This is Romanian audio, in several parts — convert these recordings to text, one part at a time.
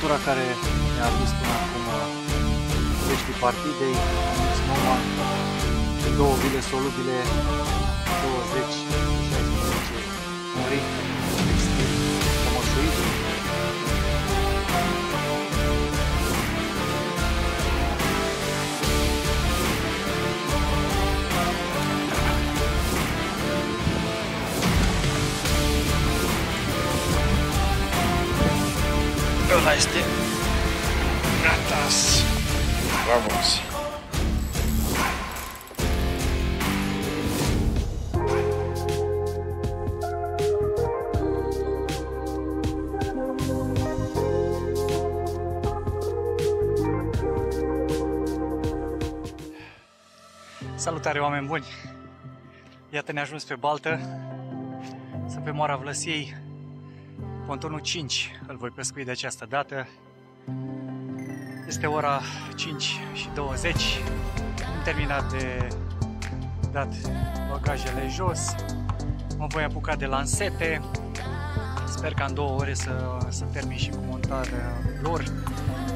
Temperatura care ne-a adus până acum peștii partidei, mix nouă, 2 vile solubile, 20-16 mărit, extrem, cămășuit. Ăla este gatas. Vamos. Salutare, oameni buni! Iată, ne-a ajuns pe baltă. Sunt pe Moara Vlăsiei, pontonul 5, îl voi pescui de această dată. Este ora 5:20. Am terminat de dat bagajele jos. Mă voi apuca de lansete. Sper ca în 2 ore să termin și cu montarea lor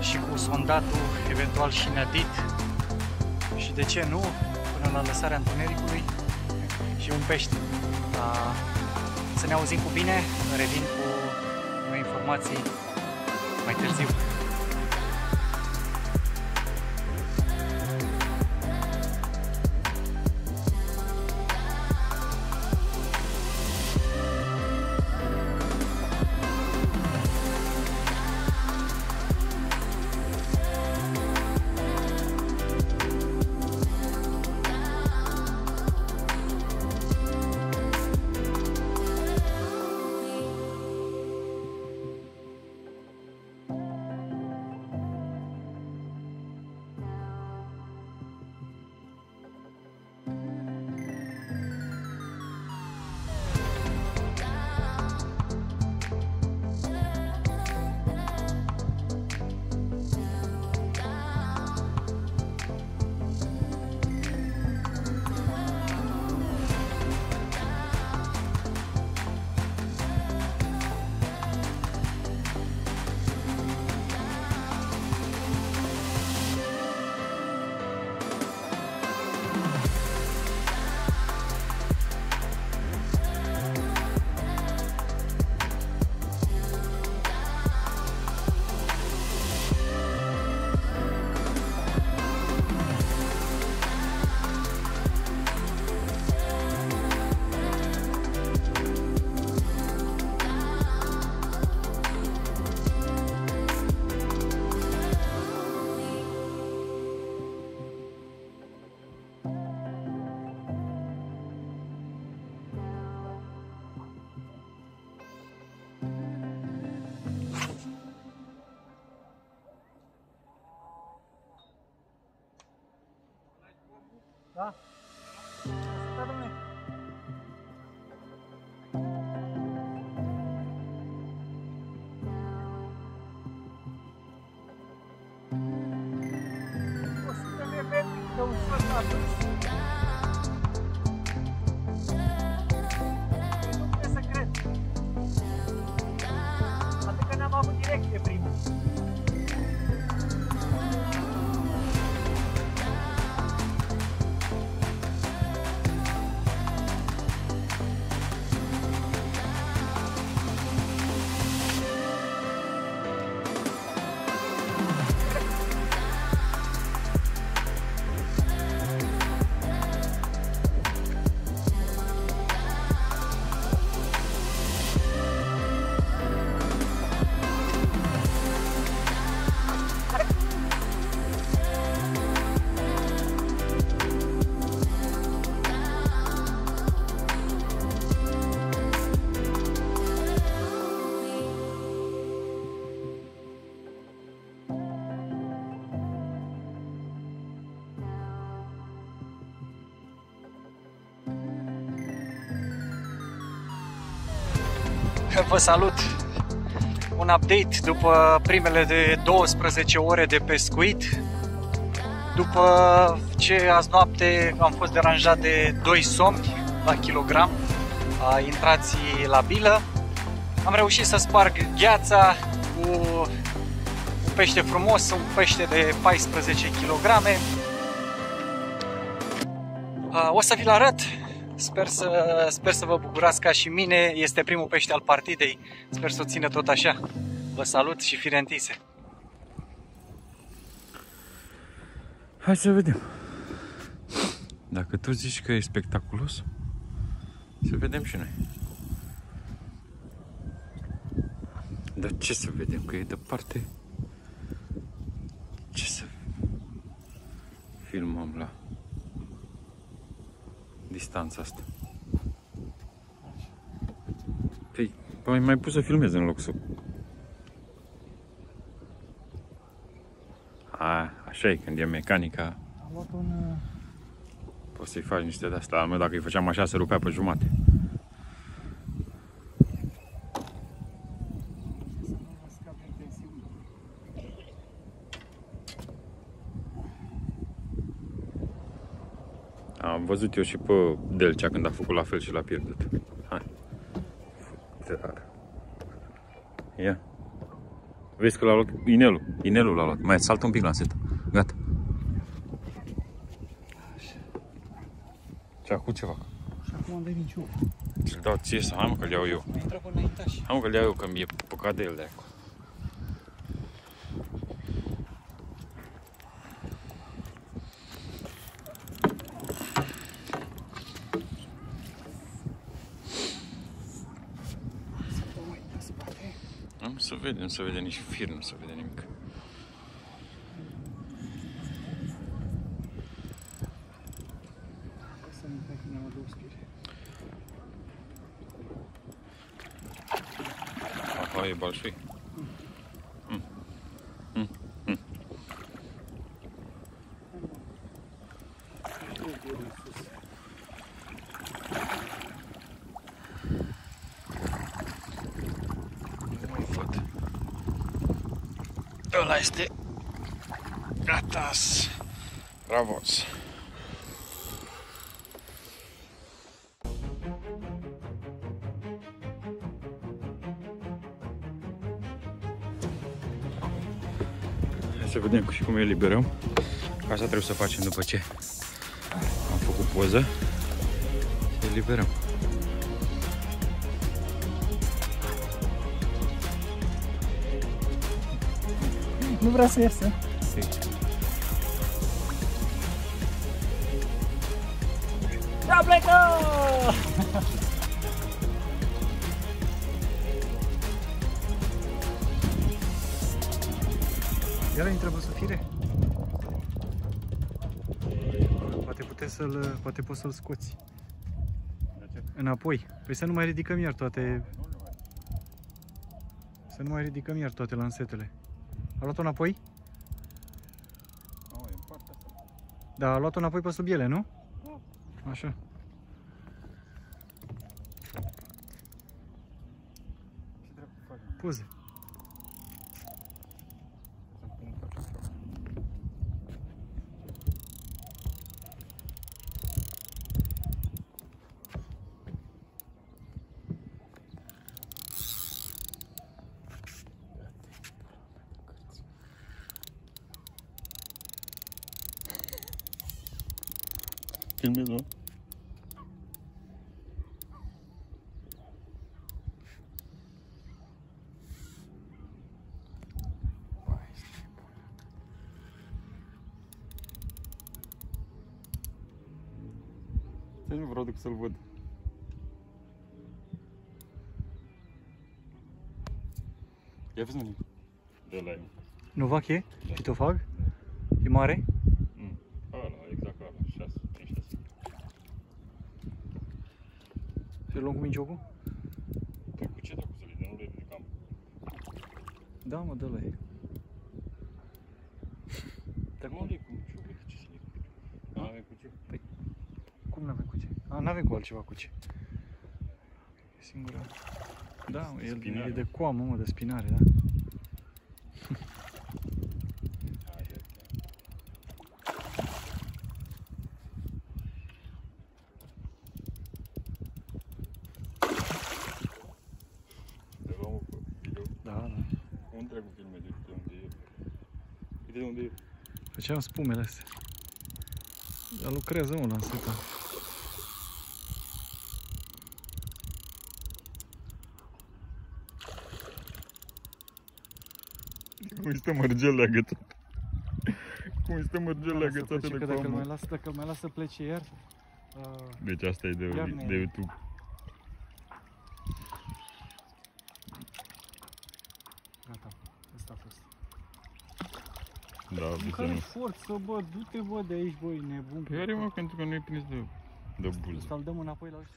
și cu sondatul, eventual și nădit. Și de ce nu, până la lăsarea întunericului și un pește. Să ne auzim cu bine, revin cu noi informații mai târziu. Da? Da, domnule. O să te vezi că ușor la dus. Nu puteți să cred. Atât că ne-am avut direcție primul. Vă salut! Un update după primele de 12 ore de pescuit. După ce azi noapte am fost deranjat de 2 somni la kilogram, intrații la bilă. Am reușit să sparg gheața cu pește frumos, un pește de 14 kg. O să vi-l arăt. Sper să vă bucurați ca și mine. Este primul pește al partidei. Sper să o țină tot așa. Vă salut și fire întinse. Hai să vedem. Dacă tu zici că e spectaculos, să vedem și noi. Dar ce să vedem? Că e departe. Ce să filmăm la distanța asta? Păi mai pus să filmez în loc să... Așa e când e mecanica. Am luat un... Poți să-i faci niște de-astea. Al meu, dacă îi făceam așa, se rupea pe jumate. Am văzut eu și pe Delcea când a făcut la fel și l-a pierdut. Hai. Ia. Vezi că l-a luat inelul. Inelul l-a luat. Mai saltă un pic la setă. Gata. Și acum ce fac? Și acum am venit eu. Ți-l dau ție sau hai mă că-l iau eu. Mai intră până înaintași. Hai mă că-l iau eu că mi-e păcat de el de acolo. Să vede nici fir, nu se vede nimic. Aha, e balșui. Ăla este gatas. Bravos. Hai să vedem și cum îl eliberăm. Asta trebuie să facem după ce am făcut poză. Să eliberăm. Nu vrea să iasă. Da, plecă! Iar intră băsufire? Poate poți să-l scoți înapoi. Păi să nu mai ridicăm iar toate. Să nu mai ridicăm iar toate lansetele. A luat-o înapoi? E în partea asta. Da, a luat-o înapoi pe sub ele, nu? Așa. Ce trebuie să facem? Poze. Filmez, nu? Nu vreau decât să-l văd. Ia vezi, Nani? De la el. Novac e? Pitofag? E mare? Ăla, exact ăla, 6, 5-6. Și luăm cu minciocul? Păi cu ce dracu să le dăm? Nu le ridicam. Da, mă, dă-l ei. Dar nu le cu minciocul, de ce să le cu? Nu avem cu ce? Păi, cum n-avem cu ce? N-avem cu altceva cu ce. E singura. Da, el e de coamă, mă, de spinare, da. Te luăm pe video. Da, da. Unde trebuie filme de unde e? de unde e. Făceam spumele astea. Dar lucrează mă la seta. Cum stă mărgel agățat? Cum stă mărgel agățat de Dacă coamă? îl mai las să plece iar. Deci asta e de YouTube. Gata, asta a fost. Da, În care forță, bă, du-te, bă, de aici, băi, nebun. Păi are, mă, pentru că nu e prins de buză. Ăsta-l dăm înapoi la ăștia.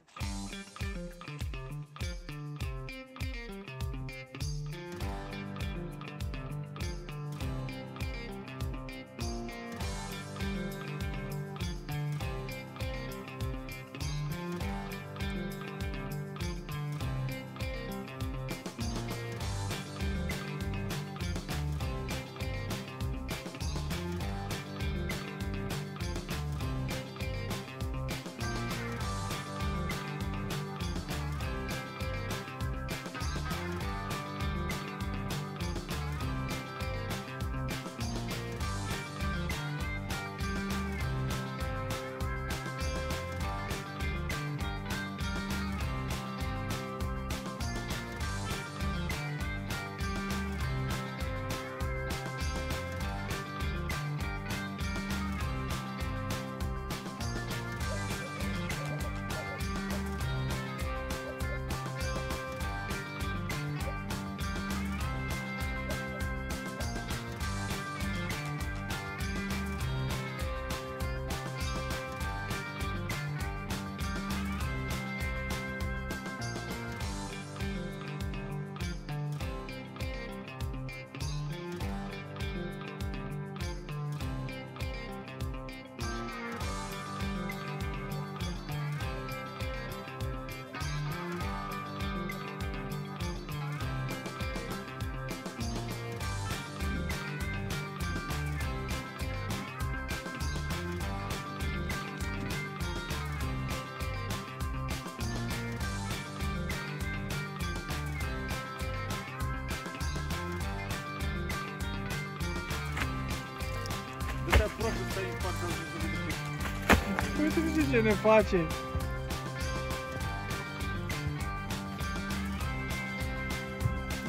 Uite ce ne face!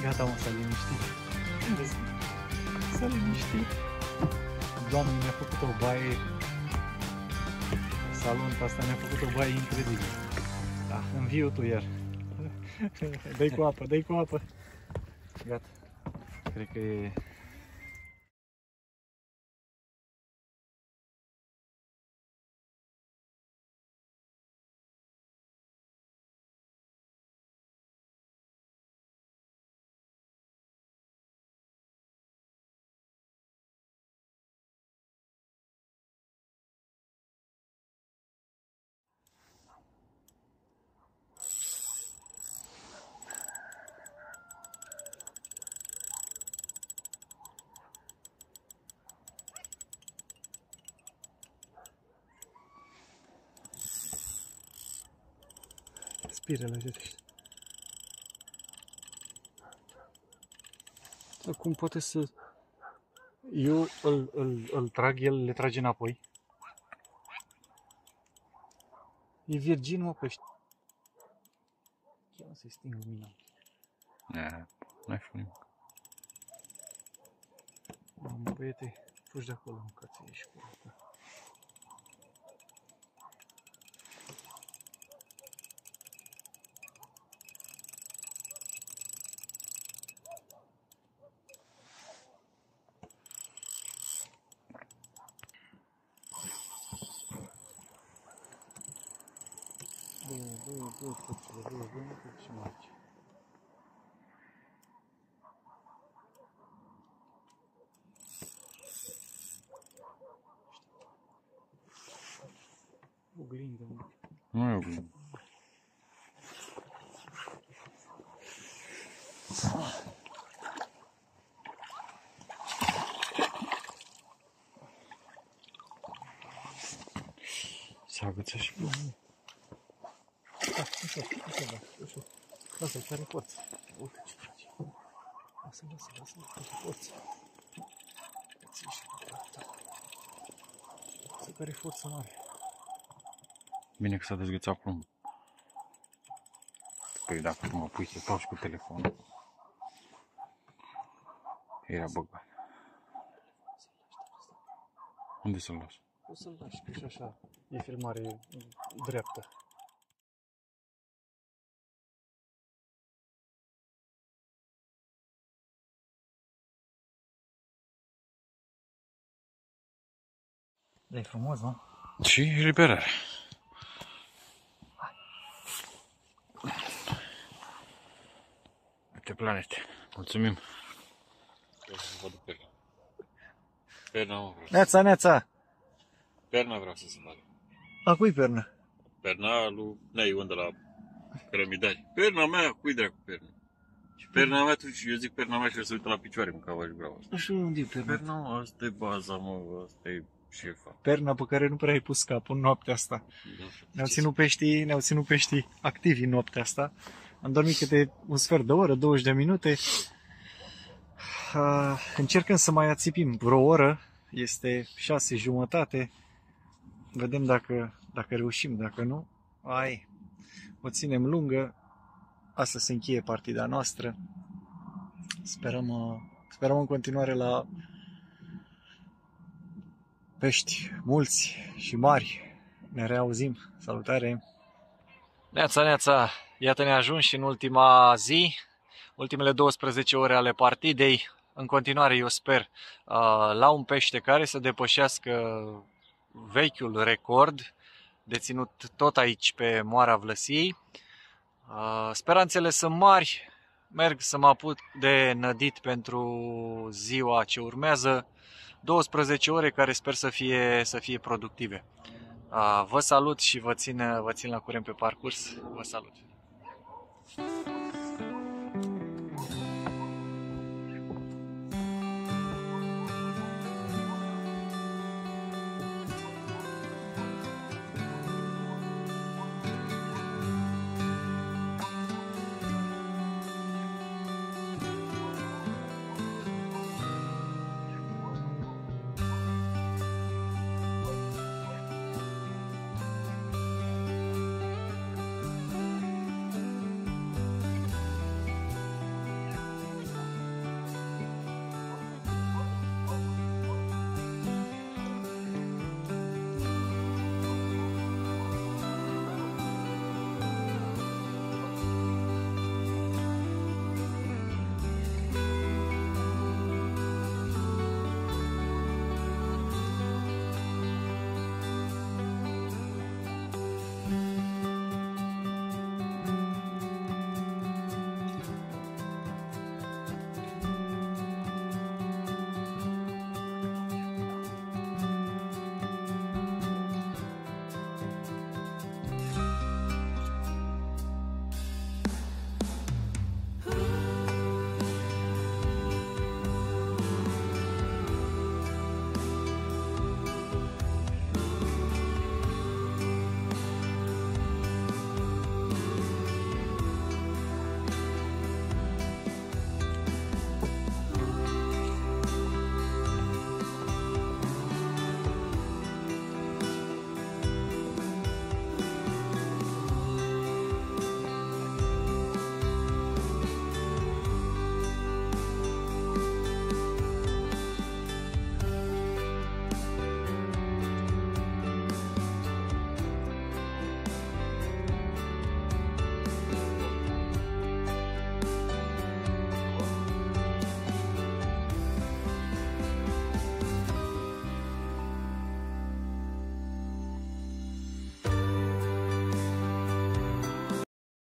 Gata, mă, s-a liniștit. S-a liniștit. Doamne, mi-a făcut o baie. Salonul asta mi-a făcut o baie incredibilă. Da, înviu tu iar. Dă-i cu apă, dă-i cu apă. Gata. Cred că e... Spirele, uite. Acum poate să... Eu îl trag, el le trage înapoi. E virgin, mă, pește. Chiar să-i sting lumina. N-ai făcut nimic. Mamă, băiete, fugi de acolo, mâncați aici cu asta. Bă, puțile, nu puț ce mai. Oglindă, mă. Nu e oglindă. S-a agățat și plumul. Așa. Lasă-l, care forță. Uite ce face. Lasă-l, are forță. ții și pe dreapta. Se care forță mare. Bine că s-a dezghețat plumb. Păi dacă mă pui să stau și cu telefonul. Era băgat. Unde să-l las? O să-l lași, că și așa e filmare dreaptă. E frumos, nu? Și eliberare. Uite planete. Mulțumim. Perna, mă, vreau. Neața, neața! Perna vreau să se vadă. A cui pernă? Perna lui Nei, unde la Cărămidari. Perna mea, cui dracu perna? Și perna mea, eu zic perna mea și o să uită la picioare, mâncava și vreau asta. Și unde e perna? Perna, mă, asta e baza, mă, asta e șefa. Perna pe care nu prea ai pus capul în noaptea asta. Ne-au ținut peștii activi în noaptea asta. Am dormit câte un sfert de oră, 20 de minute. Încercăm să mai ațipim vreo oră. Este 6:30. Vedem dacă reușim, dacă nu. O ținem lungă. Asta se încheie partida noastră. Sperăm în continuare la pești mulți și mari. Ne reauzim. Salutare! Neața, neața! Iată ne ajung și în ultima zi, ultimele 12 ore ale partidei. În continuare, eu sper, la un pește care să depășească vechiul record deținut tot aici pe Moara Vlăsiei. Speranțele sunt mari, merg să mă apuc de nădit pentru ziua ce urmează. 12 ore care sper să fie productive. Vă salut și vă țin la curent pe parcurs. Vă salut!